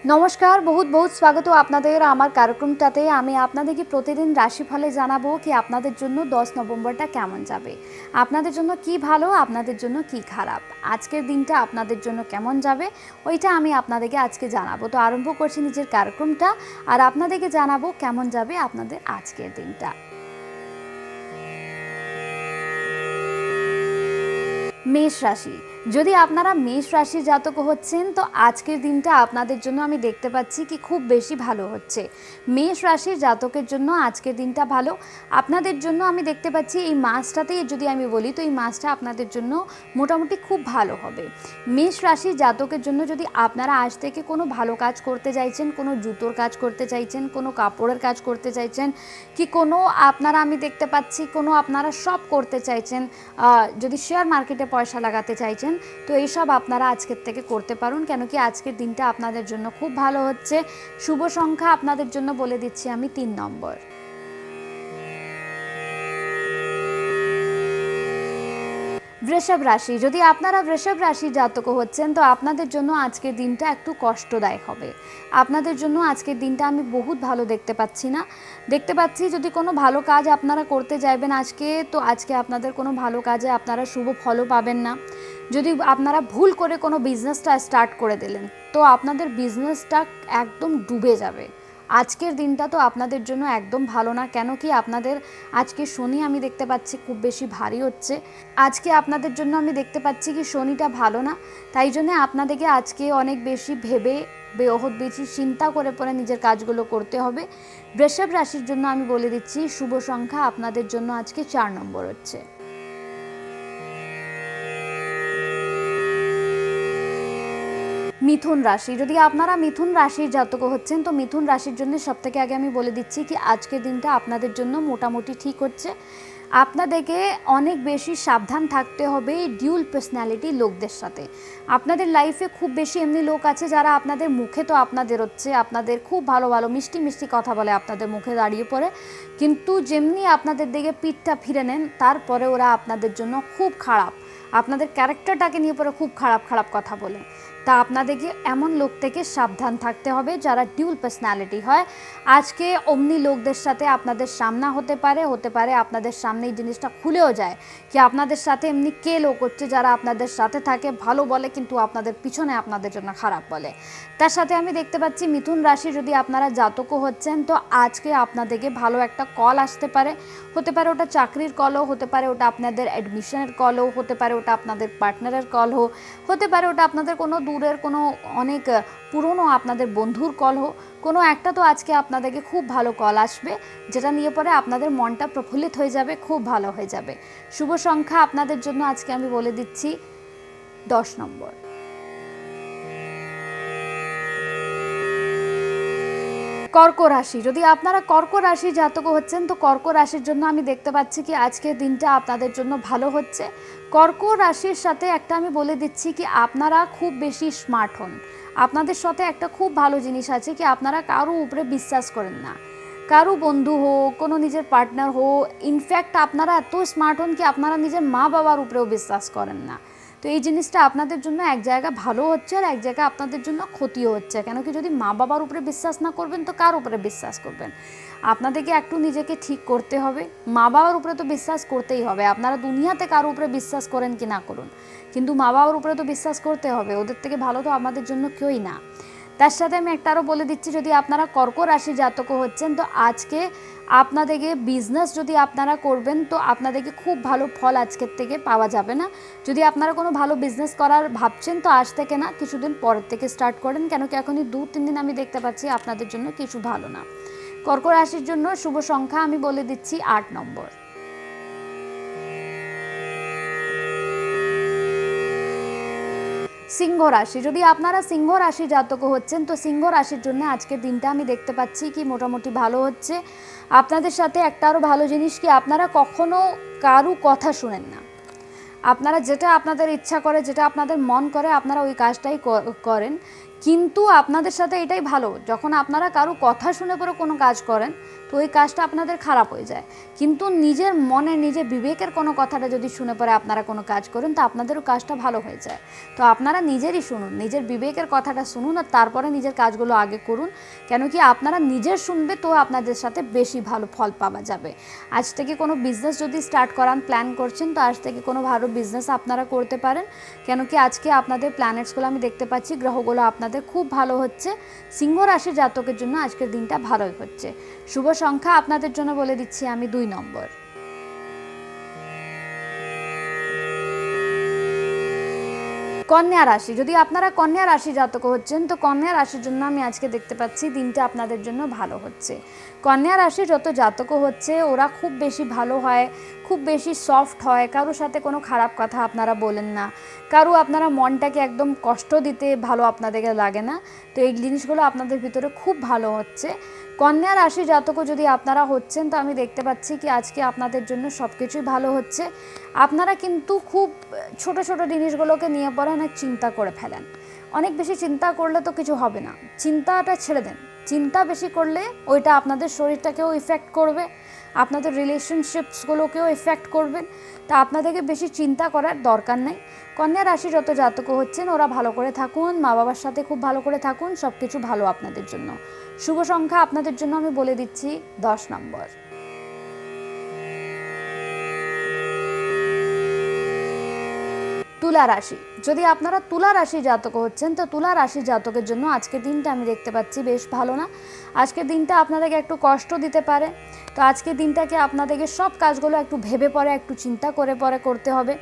নমস্কার, বহুত বহুত স্বাগত আপনাদের আমার কার্যক্রমটাতে। আমি আপনাদেরকে প্রতিদিন রাশিফলে জানাবো কি আপনাদের জন্য 10 নভেম্বরটা কেমন যাবে, আপনাদের জন্য কি ভালো, আপনাদের জন্য কি খারাপ, আজকের দিনটা আপনাদের জন্য কেমন যাবে ওইটা আমি আপনাদেরকে আজকে জানাবো। তো আরম্ভ করছি নিজের কার্যক্রমটা আর আপনাদেরকে জানাবো কেমন যাবে আপনাদের আজকের দিনটা। মেষ রাশি, যদি আপনারা মেষ রাশির জাতক হচ্ছেন তো আজকের দিনটা আপনাদের জন্য আমি দেখতে পাচ্ছি কি খুব বেশি ভালো হচ্ছে। মেষ রাশির জাতকের জন্য আজকের দিনটা ভালো। আপনাদের জন্য আমি দেখতে পাচ্ছি এই মাসটাতেই যদি আমি বলি তো এই মাসটা আপনাদের জন্য মোটামুটি খুব ভালো হবে। মেষ রাশির জাতকের জন্য যদি আপনারা আজ থেকে কোনো ভালো কাজ করতে চাইছেন, কোনো জুতোর কাজ করতে চাইছেন, কোনো কাপড়ের কাজ করতে চাইছেন, কি কোনো আপনারা আমি দেখতে পাচ্ছি কোনো আপনারা সব করতে চাইছেন, যদি শেয়ার মার্কেটে পয়সা লাগাতে চাইছেন তো এইসব আপনারা আজকের থেকে করতে পারুন, কেন কি আজকের দিনটা আপনাদের জন্য খুব ভালো হচ্ছে। শুভ সংখ্যা আপনাদের জন্য বলে দিচ্ছি আমি 3 নম্বর। বৃষভ রাশি, যদি আপনারা বৃষভ রাশির জাতক হচ্ছেন তো আপনাদের জন্য আজকের দিনটা একটু কষ্টদায়ক হবে। আপনাদের জন্য আজকের দিনটা আমি বহুত ভালো দেখতে পাচ্ছি না। দেখতে পাচ্ছি যদি কোনো ভালো কাজ আপনারা করতে যাইবেন আজকে তো আজকে আপনাদের কোনো ভালো কাজে আপনারা শুভ ফলও পাবেন না। যদি আপনারা ভুল করে কোনো বিজনেসটা স্টার্ট করে দিলেন তো আপনাদের বিজনেসটা একদম ডুবে যাবে। আজকের দিনটা তো আপনাদের জন্য একদম ভালো না, কেন কি আপনাদের আজকে শনি আমি দেখতে পাচ্ছি খুব বেশি ভারী হচ্ছে। আজকে আপনাদের জন্য আমি দেখতে পাচ্ছি কি শনিটা ভালো না, তাই জন্য আপনাদেরকে আজকে অনেক বেশি ভেবে বহুত বেশি চিন্তা করে পরে নিজের কাজগুলো করতে হবে। বৃষভ রাশির জন্য আমি বলে দিচ্ছি শুভ সংখ্যা আপনাদের জন্য আজকে 4 নম্বর হচ্ছে। মিথুন রাশি, যদি আপনারা মিথুন রাশির জাতক হচ্ছেন তো মিথুন রাশির জন্য সবথেকে আগে আমি বলে দিচ্ছি কি আজকের দিনটা আপনাদের জন্য মোটামুটি ঠিক হচ্ছে। আপনাদেরকে অনেক বেশি সাবধান থাকতে হবে ডিউল পার্সোনালিটি লোকদের সাথে। আপনাদের লাইফে খুব বেশি এমনি লোক আছে যারা আপনাদের মুখে তো আপনাদের হচ্ছে আপনাদের খুব ভালো ভালো মিষ্টি মিষ্টি কথা বলে আপনাদের মুখে দাঁড়িয়ে পড়ে, কিন্তু যেমনি আপনাদের দিকে পিঠটা ফিরে নেন তারপরে ওরা আপনাদের জন্য খুব খারাপ, আপনাদের ক্যারেক্টারটাকে নিয়ে পরে খুব খারাপ খারাপ কথা বলে। তা আপনাদেরকে এমন লোক থেকে সাবধান থাকতে হবে যারা ডিউল পার্সোনালিটি হয়। আজকে অমনি লোকদের সাথে আপনাদের সামনা হতে পারে আপনাদের সামনে এই জিনিসটা খুলেও যায় কি আপনাদের সাথে এমনি কে লোক হচ্ছে যারা আপনাদের সাথে থাকে ভালো বলে কিন্তু আপনাদের পিছনে আপনাদের জন্য খারাপ বলে। তার সাথে আমি দেখতে পাচ্ছি মিথুন রাশি যদি আপনারা জাতকও হচ্ছেন তো আজকে আপনাদেরকে ভালো একটা কল আসতে পারে, হতে পারে ওটা চাকরির কলও হতে পারে, ওটা আপনাদের অ্যাডমিশনের কলও হতে পারে, ওটা আপনাদের পার্টনারের কল হতে পারে, ওটা আপনাদের কোনো দূরের কোনো অনেক পুরনো আপনাদের বন্ধুর কল কোনো একটা তো আজকে আপনাদেরকে খুব ভালো কল আসবে যেটা নিয়ে পরে আপনাদের মনটা প্রফুল্লিত হয়ে যাবে, খুব ভালো হয়ে যাবে। শুভ সংখ্যা আপনাদের জন্য আজকে আমি বলে দিচ্ছি 10 নম্বর। কর্ক রাশি, যদি আপনারা কর্ক রাশি জাতক হচ্ছেন তো কর্ক রাশির জন্য আমি দেখতে পাচ্ছি কি আজকের দিনটা আপনাদের জন্য ভালো হচ্ছে। কর্ক রাশির সাথে একটা আমি বলে দিচ্ছি কি আপনারা খুব বেশি স্মার্ট হন। আপনাদের সাথে একটা খুব ভালো জিনিস আছে কি আপনারা কারো উপরে বিশ্বাস করেন না, কারো বন্ধু হোক কোনো নিজের পার্টনার হোক, ইনফ্যাক্ট আপনারা এত স্মার্ট হন কি আপনারা নিজের মা বাবার উপরেও বিশ্বাস করেন না। তো এই জিনিসটা আপনাদের জন্য এক জায়গা ভালো হচ্ছে আর এক জায়গায় আপনাদের জন্য ক্ষতিও হচ্ছে, কেন কি যদি মা বাবার উপরে বিশ্বাস না করবেন তো কার উপরে বিশ্বাস করবেন। আপনাদেরকে একটু নিজেকে ঠিক করতে হবে, মা বাবার উপরে তো বিশ্বাস করতেই হবে। আপনারা দুনিয়াতে কার উপরে বিশ্বাস করেন কি না করুন কিন্তু মা বাবার উপরে তো বিশ্বাস করতে হবে, ওদের থেকে ভালো তো আমাদের জন্য কেউই না। তার সাথে আমি একটা আরও বলে দিচ্ছি যদি আপনারা কর্ক রাশি জাতক হচ্ছেন তো আজকে আপনাদেরকে বিজনেস যদি আপনারা করবেন তো আপনাদেরকে খুব ভালো ফল আজকের থেকে পাওয়া যাবে না। যদি আপনারা কোনো ভালো বিজনেস করার ভাবছেন তো আজ থেকে না কিছুদিন পরের থেকে স্টার্ট করেন, কেন কি এখনই 2-3 দিন আমি দেখতে পাচ্ছি আপনাদের জন্য কিছু ভালো না। কর্ক রাশির জন্য শুভ সংখ্যা আমি বলে দিচ্ছি 8 নম্বর। সিংহ রাশি, যদি আপনারা সিংহ রাশি জাতক হচ্ছেন তো সিংহ রাশির জন্য আজকের দিনটা আমি দেখতে পাচ্ছি কি মোটামুটি ভালো হচ্ছে। আপনাদের সাথে একটা আরও ভালো জিনিস কি আপনারা কখনো কারু কথা শুনেন না, আপনারা যেটা আপনাদের ইচ্ছা করে যেটা আপনাদের মন করে আপনারা ওই কাজটাই করেন, কিন্তু আপনাদের সাথে এটাই ভালো, যখন আপনারা কারো কথা শুনে পরে কোনো কাজ করেন তো ওই কাজটা আপনাদের খারাপ হয়ে যায়, কিন্তু নিজের মনে নিজের বিবেকের কোনো কথাটা যদি শুনে পরে আপনারা কোনো কাজ করেন তো আপনাদেরও কাজটা ভালো হয়ে যায়। তো আপনারা নিজেরই শুনুন, নিজের বিবেকের কথাটা শুনুন আর তারপরে নিজের কাজগুলো আগে করুন, কেন কি আপনারা নিজের শুনবে তো আপনাদের সাথে বেশি ভালো ফল পাওয়া যাবে। আজ থেকে কোনো বিজনেস যদি স্টার্ট করান প্ল্যান করছেন তো আজ থেকে কোনো ভালো বিজনেস আপনারা করতে পারেন, কেন কি আজকে আপনাদের প্ল্যানেটসগুলো আমি দেখতে পাচ্ছি, গ্রহগুলো আপনাদের খুব ভালো হচ্ছে। সিংহ রাশির জাতকের জন্য আজকের দিনটা ভালোই হচ্ছে। শুভ সংখ্যা আপনাদের জন্য বলে দিচ্ছি আমি 2 নম্বর। কন্যা রাশি, যদি আপনারা কন্যা রাশি জাতক হচ্ছেন তো কন্যা রাশির জন্য আমি আজকে দেখতে পাচ্ছি দিনটা আপনাদের জন্য ভালো হচ্ছে। কন্যা রাশি যত জাতক হচ্ছে ওরা খুব বেশি ভালো হয়, খুব বেশি সফট হয়, কারোর সাথে কোনো খারাপ কথা আপনারা বলেন না, কারো আপনারা মনটাকে একদম কষ্ট দিতে ভালো আপনাদেরকে লাগে না। তো এই জিনিসগুলো আপনাদের ভিতরে খুব ভালো হচ্ছে। কন্যা রাশি জাতক যদি আপনারা হচ্ছেন তো আমি দেখতে পাচ্ছি কি আজকে আপনাদের জন্য সব কিছুই ভালো হচ্ছে। আপনারা কিন্তু খুব ছোট ছোট জিনিসগুলোকে নিয়ে পরে অনেক চিন্তা করে ফেলেন, অনেক বেশি চিন্তা করলে তো কিছু হবে না, চিন্তাটা ছেড়ে দেন। চিন্তা বেশি করলে ওইটা আপনাদের শরীরটাকেও ইফেক্ট করবে, আপনাদের রিলেশনশিপসগুলোকেও ইফেক্ট করবেন। তা আপনাদেরকে বেশি চিন্তা করার দরকার নেই। কন্যা রাশি যত জাতক হচ্ছেন ওরা ভালো করে থাকুন, মা বাবার সাথে খুব ভালো করে থাকুন, সব কিছু ভালো আপনাদের জন্য। শুভ সংখ্যা আপনাদের জন্য আমি বলে দিচ্ছি 10 নম্বর। তুলা রাশি, যদি আপনারা তুলা রাশি জাতক হচ্ছেন তো তুলা রাশি জাতকের জন্য আজকের দিনটা আমি দেখতে পাচ্ছি বেশ ভালো না। আজকের দিনটা আপনাদেরকে একটু কষ্ট দিতে পারে। তো আজকের দিনটাকে আপনাদেরকে সব কাজগুলো একটু ভেবে পরে একটু চিন্তা করে পরে করতে হবে।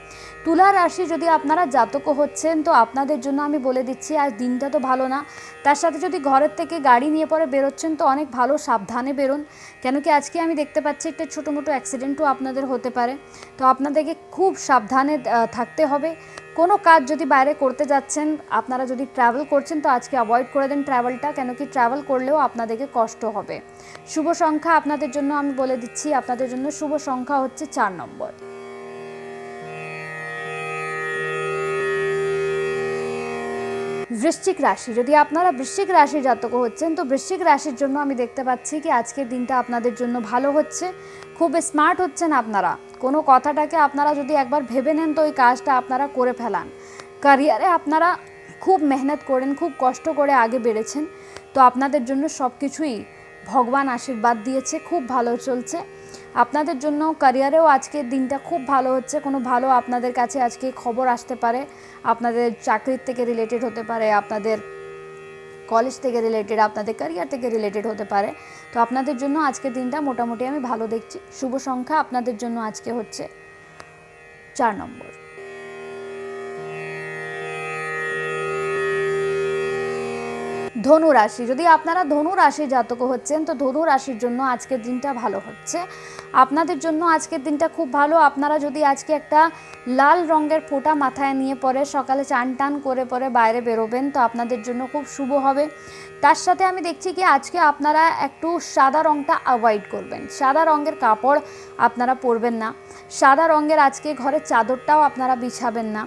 তুলা রাশি যদি আপনারা জাতক হচ্ছেন তো আপনাদের জন্য আমি বলে দিচ্ছি আজ দিনটা তো ভালো না, তার সাথে যদি ঘরের থেকে গাড়ি নিয়ে পরে বেরোচ্ছেন তো অনেক ভালো সাবধানে বেরোন, কেন কি আজকে আমি দেখতে পাচ্ছি একটা ছোটো মোটো অ্যাক্সিডেন্টও আপনাদের হতে পারে। তো আপনাদেরকে খুব সাবধানে থাকতে হবে। কোনো কাজ যদি বাইরে করতে যাচ্ছেন, আপনারা যদি ট্রাভেল করছেন তো আজকে অ্যাভয়েড করে দেন ট্রাভেলটা, কেন কি ট্রাভেল করলেও আপনাদেরকে কষ্ট হবে। শুভ সংখ্যা আপনাদের জন্য আমি বলে দিচ্ছি আপনাদের জন্য শুভ সংখ্যা হচ্ছে 4 নম্বর। বৃশ্চিক রাশি, যদি আপনারা বৃশ্চিক রাশির জাতক হচ্ছেন তো বৃশ্চিক রাশির জন্য আমি দেখতে পাচ্ছি কি আজকের দিনটা আপনাদের জন্য ভালো হচ্ছে। খুব স্মার্ট হচ্ছেন আপনারা, কোনো কথাটাকে আপনারা যদি একবার ভেবে নেন তো ওই কাজটা আপনারা করে ফেলান। ক্যারিয়ারে আপনারা খুব মেহনত করেন, খুব কষ্ট করে আগে বেড়েছেন, তো আপনাদের জন্য সব কিছুই ভগবান আশীর্বাদ দিয়েছে, খুব ভালো চলছে আপনাদের জন্য। ক্যারিয়ারেও আজকের দিনটা খুব ভালো হচ্ছে, কোনো ভালো আপনাদের কাছে আজকে খবর আসতে পারে, আপনাদের চাকরির থেকে রিলেটেড হতে পারে, আপনাদের কলেজ থেকে রিলেটেড, আপনাদের ক্যারিয়ার থেকে রিলেটেড হতে পারে। তো আপনাদের জন্য আজকের দিনটা মোটামুটি আমি ভালো দেখছি। শুভ সংখ্যা আপনাদের জন্য আজকে হচ্ছে 4 নম্বর। ধনু রাশি, যদি আপনারা ধনু রাশি জাতক হচ্ছেন তো ধনু রাশির জন্য আজকের দিনটা ভালো হচ্ছে। আপনাদের জন্য আজকের দিনটা খুব ভালো। আপনারা যদি আজকে একটা লাল রঙের ফোঁটা মাথায় নিয়ে পরে সকালে চান টান করে পরে বাইরে বেরোবেন তো আপনাদের জন্য খুব শুভ হবে। তার সাথে আমি দেখছি কি আজকে আপনারা একটু সাদা রঙটা অ্যাভয়েড করবেন, সাদা রঙের কাপড় আপনারা পরবেন না, সাদা রঙের আজকে ঘরের চাদরটাও আপনারা বিছাবেন না,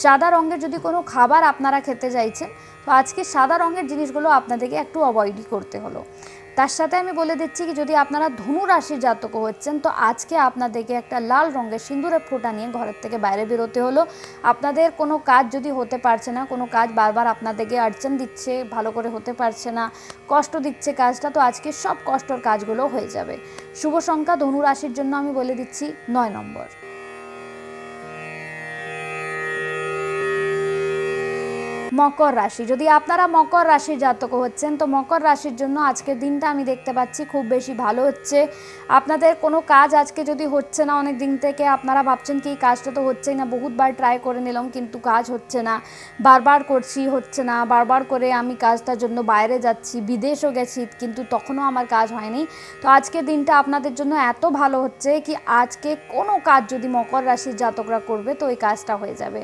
সাদা রঙের যদি কোনো খাবার আপনারা খেতে চাইছেন তো আজকে সাদা রঙের জিনিসগুলো আপনাদেরকে একটু অ্যাভয়েডই করতে হলো। তার সাথে আমি বলে দিচ্ছি কি যদি আপনারা ধনু রাশির জাতক হচ্ছেন তো আজকে আপনাদেরকে একটা লাল রঙের সিঁদুরের ফোঁটা নিয়ে ঘরের থেকে বাইরে বেরোতে হলো। আপনাদের কোনো কাজ যদি হতে পারছে না, কোনো কাজ বারবার আপনাদেরকে আড়চেন দিচ্ছে, ভালো করে হতে পারছে না, কষ্ট দিচ্ছে কাজটা, তো আজকে সব কষ্টর কাজগুলো হয়ে যাবে। শুভ সংখ্যা ধনু রাশির জন্য আমি বলে দিচ্ছি 9 নম্বর। মকর রাশি, যদি আপনারা মকর রাশির জাতক হচ্ছেন তো মকর রাশির জন্য আজকের দিনটা আমি দেখতে পাচ্ছি খুব বেশি ভালো হচ্ছে। আপনাদের কোনো কাজ আজকে যদি হচ্ছে না, অনেক দিন থেকে আপনারা ভাবছেন কি এই কাজটা তো হচ্ছেই না, বহুতবার ট্রাই করে নিলাম কিন্তু কাজ হচ্ছে না, বারবার করছি হচ্ছে না, বারবার করে আমি কাজটার জন্য বাইরে যাচ্ছি, বিদেশও গেছি কিন্তু তখনও আমার কাজ হয়নি। তো আজকের দিনটা আপনাদের জন্য এত ভালো হচ্ছে কি আজকে কোনো কাজ যদি মকর রাশির জাতকরা করবে তো ওই কাজটা হয়ে যাবে।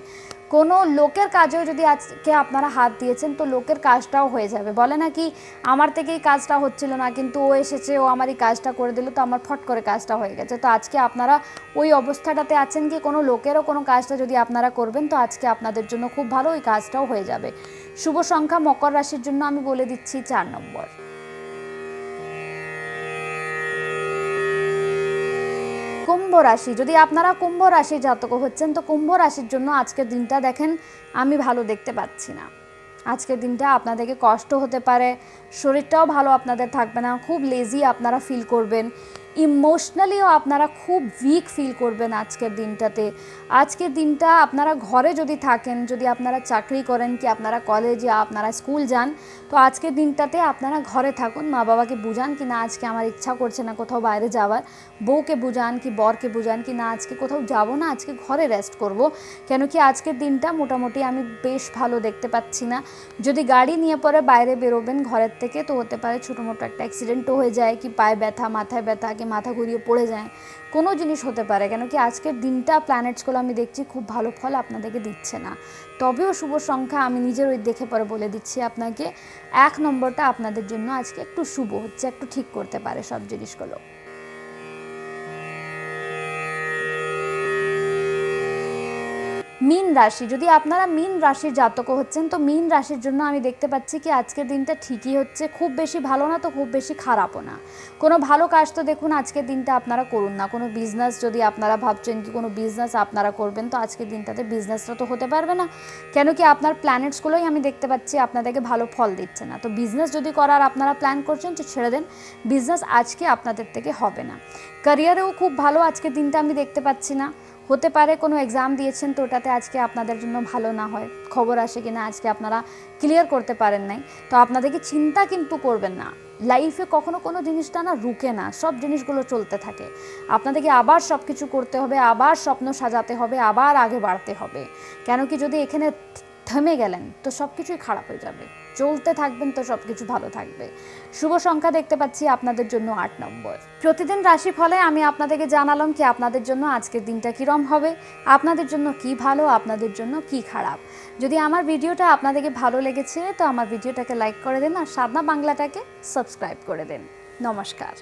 কোনো লোকের কাজেও যদি আজকে আপনারা হাত দিয়েছেন তো লোকের কাজটাও হয়ে যাবে। বলে না কি আমার থেকেই কাজটা হচ্ছিল না, কিন্তু ও এসেছে, ও আমারই কাজটা করে দিল, তো আমার ফট করে কাজটা হয়ে গেছে। তো আজকে আপনারা ওই অবস্থাটাতে আছেন কি কোনো লোকেরও কোনো কাজটা যদি আপনারা করবেন তো আজকে আপনাদের জন্য খুব ভালো, ওই কাজটাও হয়ে যাবে। শুভ সংখ্যা মকর রাশির জন্য আমি বলে দিচ্ছি 4 নম্বর। কুম্ভ রাশি, যদি আপনারা কুম্ভ রাশির জাতক হচ্ছেন তো কুম্ভ রাশির জন্য আজকের দিনটা দেখেন আমি ভালো দেখতে পাচ্ছি না। আজকের দিনটা আপনাদেরকে কষ্ট হতে পারে, শরীরটাও ভালো আপনাদের থাকবে না, খুব লেজি আপনারা ফিল করবেন, ইমোশনালিও আপনারা খুব উইক ফিল করবেন আজকের দিনটাতে। আজকের দিনটা আপনারা ঘরে যদি থাকেন, যদি আপনারা চাকরি করেন, কি আপনারা কলেজে, আপনারা স্কুল যান, তো আজকের দিনটাতে আপনারা ঘরে থাকুন, মা বাবাকে বুঝান কি না আজকে আমার ইচ্ছা করছে না কোথাও বাইরে যাওয়ার, বউকে বুঝান কি বরকে বুঝান কি না আজকে কোথাও যাব না, আজকে ঘরে রেস্ট করব। কেন কি আজকের দিনটা মোটামুটি আমি বেশ ভালো দেখতে পাচ্ছি না। যদি গাড়ি নিয়ে পরে বাইরে বেরোবেন ঘরের থেকে তো হতে পারে ছোটো মোটো একটা অ্যাক্সিডেন্টও হয়ে যায়, কি পায়ে ব্যথা, মাথায় ব্যথা, কি মাথা ঘুরিয়ে পড়ে যায়, কোনো জিনিস হতে পারে। কেন কি আজকের দিনটা প্ল্যানেটসগুলো আমি দেখছি খুব ভালো ফল আপনাদেরকে দিচ্ছে না। তবেও শুভ সংখ্যা আমি নিজের ওই দেখে পরে বলে দিচ্ছি আপনাকে 1 নম্বরটা আপনাদের জন্য আজকে একটু শুভ হচ্ছে, একটু ঠিক করতে পারে সব জিনিসগুলো। মীন রাশি, যদি আপনারা মীন রাশির জাতক হচ্ছেন তো মীন রাশির জন্য আমি দেখতে পাচ্ছি কি আজকের দিনটা ঠিকই হচ্ছে, খুব বেশি ভালো না তো খুব বেশি খারাপও না। কোনো ভালো কাজ তো দেখুন আজকের দিনটা আপনারা করুন না। কোনো বিজনেস যদি আপনারা ভাবছেন কি কোনো বিজনেস আপনারা করবেন তো আজকের দিনটাতে বিজনেসটা তো হতে পারবে না। কেন কি আপনার প্ল্যানেটসগুলোই আমি দেখতে পাচ্ছি আপনাদেরকে ভালো ফল দিচ্ছে না। তো বিজনেস যদি করার আপনারা প্ল্যান করছেন তো ছেড়ে দেন, বিজনেস আজকে আপনাদের থেকে হবে না। ক্যারিয়ারেও খুব ভালো আজকের দিনটা আমি দেখতে পাচ্ছি না। হতে পারে কোনো এক্সাম দিয়েছেন তো ওটাতে আজকে আপনাদের জন্য ভালো না হয়, খবর আসে কিনা আজকে আপনারা ক্লিয়ার করতে পারেন নাই, তো আপনাদেরকে চিন্তা কিন্তু করবেন না। লাইফে কখনো কোনো জিনিসটা না রুকে না, সব জিনিসগুলো চলতে থাকে। আপনাদেরকে আবার সব কিছু করতে হবে, আবার স্বপ্ন সাজাতে হবে, আবার আগে বাড়তে হবে। কেন কি যদি এখানে থেমে গেলেন তো সব কিছুই খারাপ হয়ে যাবে। চলতে থাকবেন তো সব কিছু ভালো থাকবে। শুভ সংখ্যা দেখতে পাচ্ছি আপনাদের জন্য 8 নম্বর। প্রতিদিন রাশি ফলে আমি আপনাদেরকে জানালাম কি আপনাদের জন্য আজকের দিনটা কীরকম হবে, আপনাদের জন্য কি ভালো, আপনাদের জন্য কি খারাপ। যদি আমার ভিডিওটা আপনাদেরকে ভালো লেগেছে তো আমার ভিডিওটাকে লাইক করে দেন আর সাধনা বাংলাটাকে সাবস্ক্রাইব করে দেন। নমস্কার।